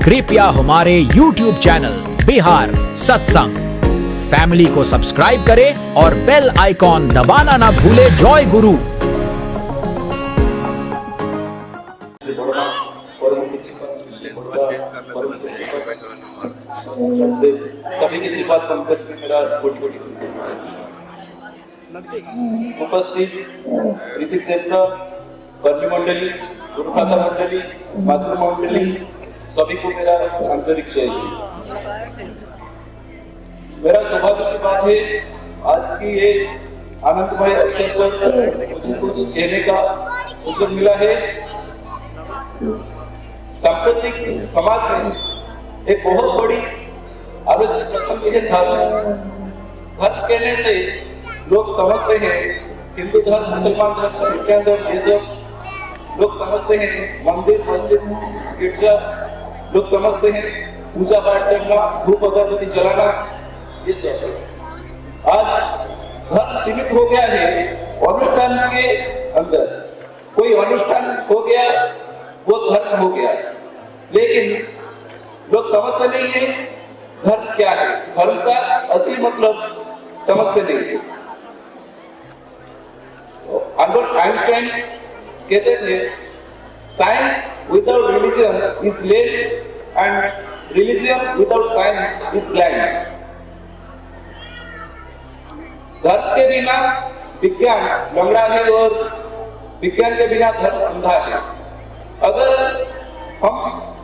कृपया हमारे YouTube channel Bihar सत्संग फैमिली को सब्सक्राइब करें और बेल आइकॉन दबाना ना भूले। जय गुरु। सभी की सिफात पंकज में मेरा कोटि कोटि उपस्थित ऋतिक देवता, कर्मी मंडली, गुरुखाता मंडली, मातृ मंडली, सभी को मेरा आंतरिक जय। मेरा सौभाग्य की बात है आज की ये आनंदमय अवसर पर मुझे कुछ कहने का अवसर मिला है। सांप्रदायिक समाज में एक बहुत बड़ी आलोच्य प्रसंग है धर्म। धर्म कहने से लोग समझते हैं हिंदू धर्म, मुसलमान धर्म, क्रिश्चियन धर्म, ये सब लोग समझते हैं मंदिर, मस्जिद, गिरजा, लोग समझते हैं पूजा पाठ करना, धूप अगरबत्ती जलाना, ये सब। आज धर्म सीमित हो गया है अनुष्ठान के अंदर। कोई अनुष्ठान हो गया वो धर्म हो गया, लेकिन लोग समझते नहीं है धर्म क्या है, धर्म का असली मतलब समझते नहीं है। अल्बर्ट आइंस्टाइन कहते थे science without religion is lame and religion without science is blind. धर्म के बिना विज्ञान लंगड़ा है और विज्ञान के बिना धर्म अंधा है। अगर हम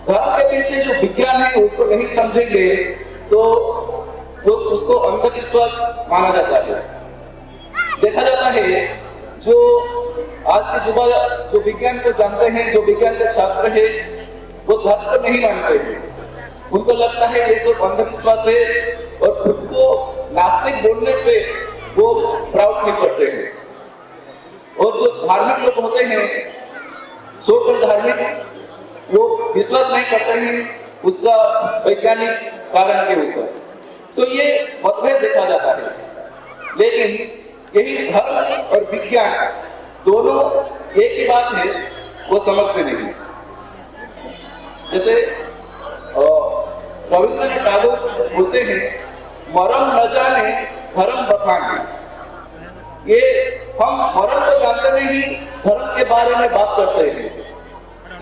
धर्म के पीछे जो विज्ञान है उसको नहीं समझेंगे तो उसको अंधविश्वास माना जाता है। देखा जाता है जो आज के युवा जो विज्ञान को जानते हैं, जो विज्ञान के छात्र हैं, वो धर्म को नहीं मानते हैं। उनको लगता है ये सब अंधविश्वास है और खुद को नास्तिक बोलने पे वो प्राउड नहीं करते हैं। और जो धार्मिक लोग होते हैं, सोशल धार्मिक, वो विश्वास नहीं करते हैं उसका वैज्ञानिक कारण के ऊपर। तो ये मतभेद देखा जाता है, लेकिन यही धर्म और विज्ञान दोनों एक ही बात है, वो समझते नहीं। जैसे रविंद्रनाथ टैगोर बोलते हैं मरम न जाने धर्म बखाने। ये हम मरम को जानते नहीं, धर्म के बारे में बात करते हैं।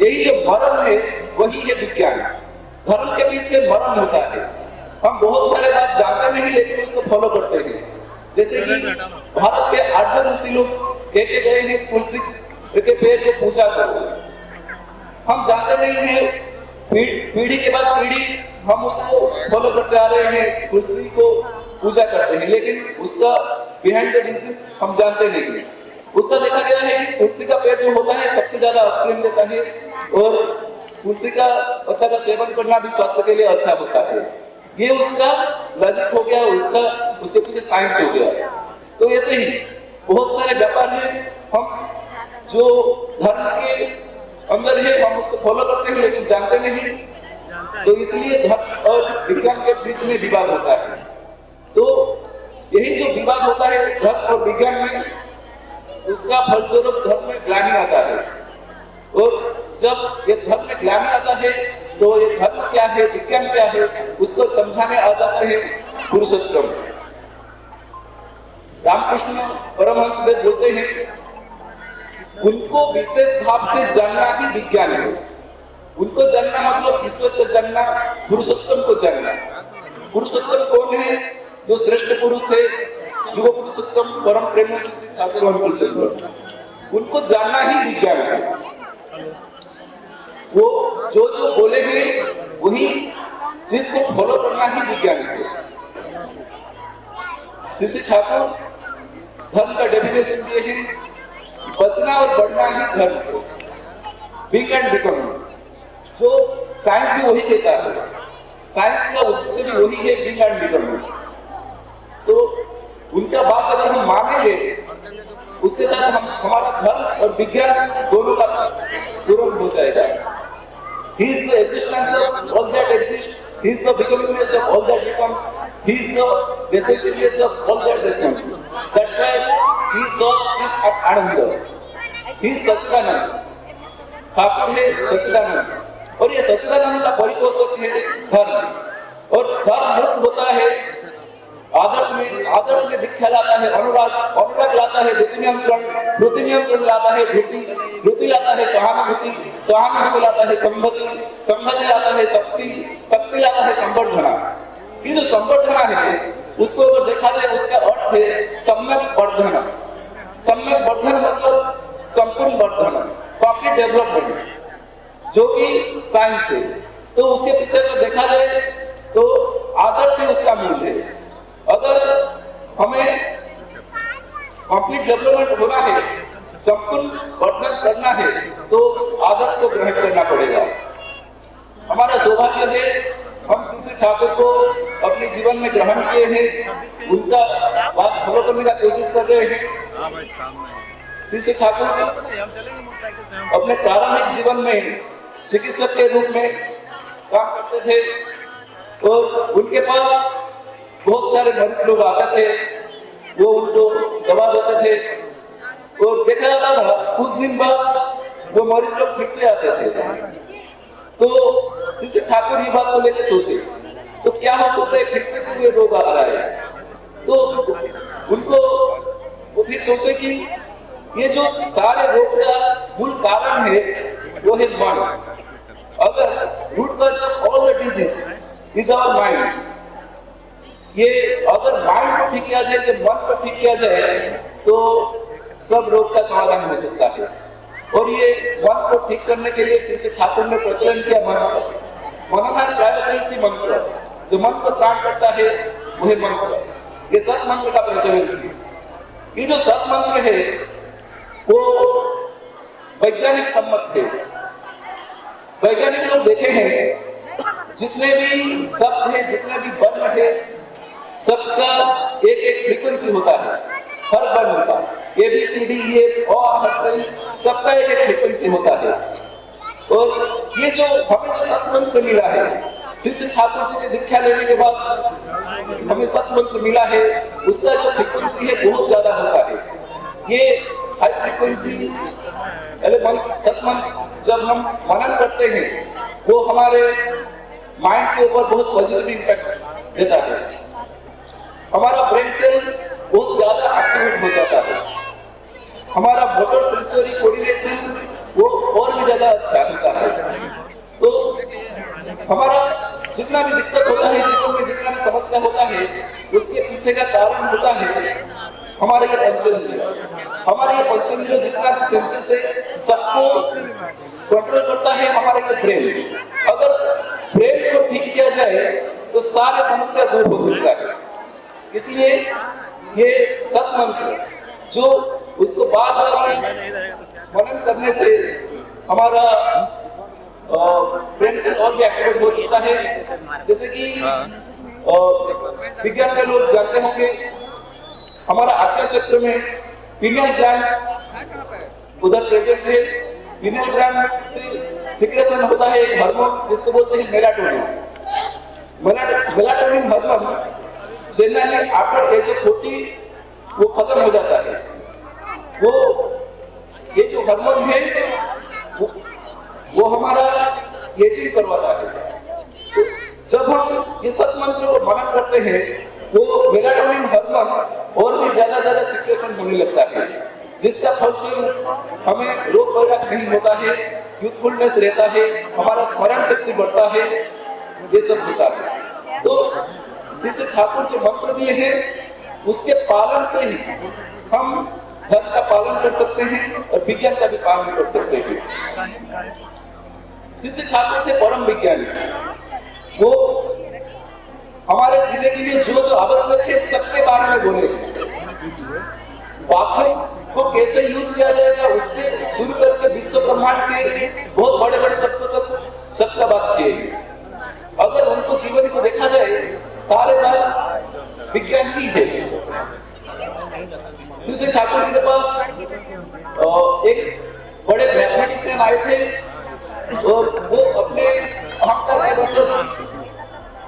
यही जो मरम है वही है विज्ञान। धर्म के पीछे मरम होता है। हम बहुत सारे बात जानते नहीं लेकिन उसको फॉलो करते हैं। जैसे कि भारत के 8 ऋषि लोग कहते गए हैं तुलसी के पेड़ को पूजा करो। हम जानते नहीं है, पीढ़ी के बाद पीढ़ी हम उसको फॉलो करते आ रहे हैं, तुलसी को पूजा करते हैं, लेकिन उसका बिहाइंड द रीजन हम जानते नहीं है। उसका देखा गया है कि तुलसी का पेड़ जो होता है सबसे ज्यादा ऑक्सीजन देता है और तुलसी का पत्ता का सेवन करना भी स्वास्थ्य के लिए अच्छा होता है। ये उसका लॉजिक हो गया, उसके पीछे साइंस हो गया। तो ऐसे ही बहुत सारे व्यापार है हम जो धर्म के अंदर है हम उसको फॉलो करते हैं लेकिन जानते नहीं, तो इसलिए धर्म और विज्ञान के बीच में विवाद होता है। तो यही जो विवाद होता है धर्म और विज्ञान में, उसका फलस्वरूप धर्म में ग्लानि आता है। और जब ये धर्म में ग्लानि आता है तो ये धर्म क्या है, विज्ञान क्या है, उसको समझाने आ जाते हैं पुरुषोत्तम। रामकृष्ण परमहंस देव बोलते हैं उनको विशेष भाव से जानना ही विज्ञान है। उनको जानना मतलब ईश्वर को जानना, पुरुषोत्तम को जानना। पुरुषोत्तम कौन है? जो श्रेष्ठ पुरुष है, जो पुरुषोत्तम परम प्रेम से ठाकुर अनुकूल चंद्र, उनको जानना ही विज्ञान है। वो जो बोलेंगे वही चीज को फॉलो करना ही विज्ञान है। श्री ठाकुर धर्म का डेफिनेशन दिए हैं, बचना और बढ़ना ही धर्म है। बिग एंड बिकम, जो साइंस भी वही कहता है, साइंस का उद्देश्य भी वही है, बिग एंड बिकम। तो उनका बात अगर हम मानेंगे उसके साथ हम हमारा धर्म और विज्ञान दोनों का पूर्ण हो जाएगा। He is the existence of all that exists. He is the becomingness of all that becomes. He is the destinationess of all that destines. That's why he is so chief at Ananda. He is Sachidanand. Thakur है सच्चिदानंद। और ये सच्चिदानंद का परिपोषक है धर्म, और धर्म मुक्त होता है आदर्श में दीक्षा लाता है अनुराग लाता है धृति नियंत्रण लाता है धृति लाता है सहानुभूति लाता है संहति लाता है शक्ति लाता है संवर्धना। ये जो संवर्धना है उसको अगर देखा जाए उसका अर्थ है सम्यक वर्धन मतलब संपूर्ण वर्धन, कंप्लीट डेवलपमेंट जो कि साइंस है। तो उसके पीछे अगर देखा जाए तो आदर्श ही उसका मूल है। अगर हमें कंप्लीट डेवलपमेंट होना है, संपूर्ण वर्धन करना है, तो आदर्श को ग्रहण करना पड़ेगा। हमारा सौभाग्य है हम श्री ठाकुर को अपने जीवन में ग्रहण किए हैं, उनका बात फॉलो करने का कोशिश कर रहे हैं। श्री ठाकुर अपने प्रारंभिक जीवन में चिकित्सक के रूप में काम करते थे और उनके पास बहुत सारे मरीज लोग आते थे, वो उनको दवा देते थे और देखा जाता था कुछ दिन बाद वो मरीज लोग फिर से आते थे। तो श्री ठाकुर ये बात को लेकर सोचे तो क्या हो सकता है फिर से कोई रोग आ रहा है, तो उनको वो फिर सोचे कि ये जो सारे रोग का मूल कारण है वो है मन। अगर root cause of all the disease is our mind, ये अगर माइंड को ठीक किया जाए, मन को ठीक किया जाए तो सब रोग का समाधान हो सकता है। और ये मन को ठीक करने के लिए श्री ठाकुर ने प्रचलन किया मंत्र, जो मन को त्राण करता है वही मंत्र, ये सत मंत्र का प्रचलन किया। ये जो सत मंत्र है वो वैज्ञानिक सम्मत है। वैज्ञानिक लोग देखे हैं जितने भी शब्द है, जितने भी वर्ण है, सबका एक एक फ्रीक्वेंसी होता है, हर वर्ण का ABCDE और हर से सबका एक एक फ्रीक्वेंसी होता है। और ये जो हमें जो सतमंत्र मिला है फिर से ठाकुर जी की दीक्षा लेने के बाद हमें सतमंत्र मिला है, उसका जो फ्रीक्वेंसी है बहुत ज्यादा होता है। ये हाई फ्रीक्वेंसी सतमंत्र जब हम मनन करते हैं वो हमारे माइंड के ऊपर बहुत पॉजिटिव इम्पैक्ट देता है। हमारा ब्रेन सेल बहुत ज्यादा एक्टिवेट हो जाता है, हमारा मोटर सेंसरी कोऑर्डिनेशन वो और भी ज्यादा अच्छा होता है। तो हमारा जितना भी दिक्कत होता है, जीवन में जितना भी समस्या होता है, उसके पीछे का कारण होता है हमारे ये पंचेंद्रिय। हमारे ये पंचेंद्रिय जितना भी सेंसेस है सबको कंट्रोल करता है हमारा ये ब्रेन। अगर ब्रेन को ठीक किया जाए तो सारे समस्या दूर हो सकता है। इसलिए ये सतमंत्र जो उसको बार बार मनन करने से हमारा ब्रेन से और भी एक्टिवेट हो सकता है। जैसे कि विज्ञान के लोग जानते होंगे हमारा आज्ञा चक्र में पीनियल ग्लैंड उधर प्रेजेंट है। पीनियल ग्लैंड से सिक्रेशन होता है एक हार्मोन जिसको बोलते हैं melatonin. Melatonin hormone generally after age of 40 वो खत्म हो जाता है। वो ये जो हार्मोन है वो हमारा एजिंग करवाता है। तो जब हम ये सतमंत्र को मनन करते हैं वो मेलाटोनिन हार्मोन और भी ज्यादा सिक्रेशन होने लगता है, जिसका फलस्वरूप हमें रोग वैराग नहीं होता है, यूथफुलनेस रहता है, हमारा स्मरण शक्ति बढ़ता है, ये सब होता है। तो जिसे ठाकुर जो मंत्र दिए हैं उसके पालन से ही हम धर्म का पालन कर सकते हैं और विज्ञान का भी पालन कर सकते हैं। श्री ठाकुर थे परम विज्ञानी। वो हमारे जीने के लिए जो जो आवश्यक है सबके बारे में बोले। बाथरूम को कैसे यूज किया जाएगा उससे शुरू करके विश्व ब्रह्मांड के बहुत बड़े बड़े तत्वों तक सबका बात किए। अगर उनको जीवन को देखा जाए सारे बात विज्ञान ही है। श्री ठाकुर जी के पास एक बड़े मैथमेटिशियन आए थे और वो अपने अहंकार के बस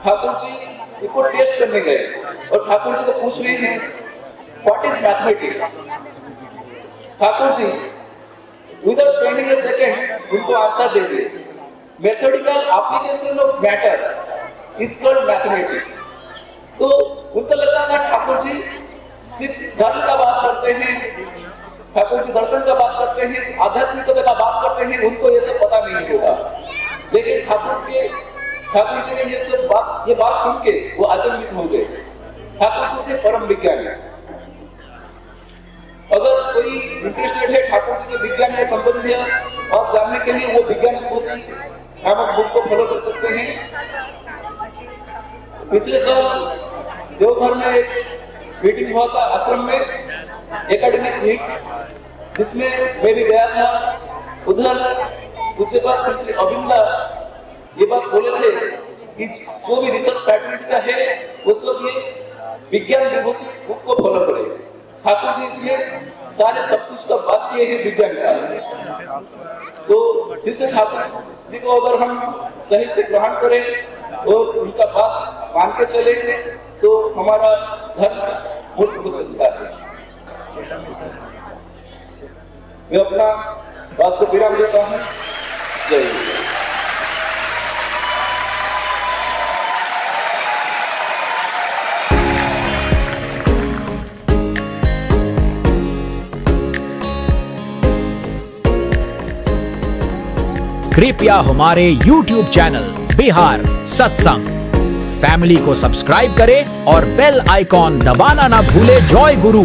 ठाकुर जी को टेस्ट करने गए और ठाकुर जी को पूछ रहे हैं what is mathematics. Thakur ji without spending a second उनको आंसर दे दिए। Methodical application of matter is called mathematics. तो उनको लगता था ठाकुर जी सिर्फ धर्म का बात करते हैं, ठाकुर जी दर्शन का बात करते हैं, आध्यात्मिकता का बात करते हैं, उनको ये सब पता नहीं होगा। लेकिन ठाकुर जी ने ये बात सुन के वो अचंभित हो गए। ठाकुर जी थे परम विज्ञानी। अगर कोई इंटरेस्टेड है ठाकुर जी के विज्ञान के संबंध में और जानने के लिए वो विज्ञान पोथी नामक बुक को फॉलो कर सकते हैं। पिछले साल देवघर में एक मीटिंग हुआ था आश्रम में, एकेडमिक्स मीट, जिसमें मैं भी गया था। उधर मुझे बात श्री अविंदा ये बात बोले थे कि जो भी रिसर्च फैकल्टी का है वो सब ये विज्ञान विभूति बुक को फॉलो करे। ठाकुर जी इसमें सारे सब कुछ का बात किए हैं विज्ञान का। तो जिससे ठाकुर जी को अगर हम सही से ग्रहण करें और उनका बात मान के चलेंगे तो हमारा धर्म मूर्ख हो सकता है। मैं अपना बात को विराम देता हूँ। जय हिंद। कृपया हमारे YouTube चैनल बिहार सत्संग फैमिली को सब्सक्राइब करें और बेल आइकॉन दबाना ना भूले। जय गुरु।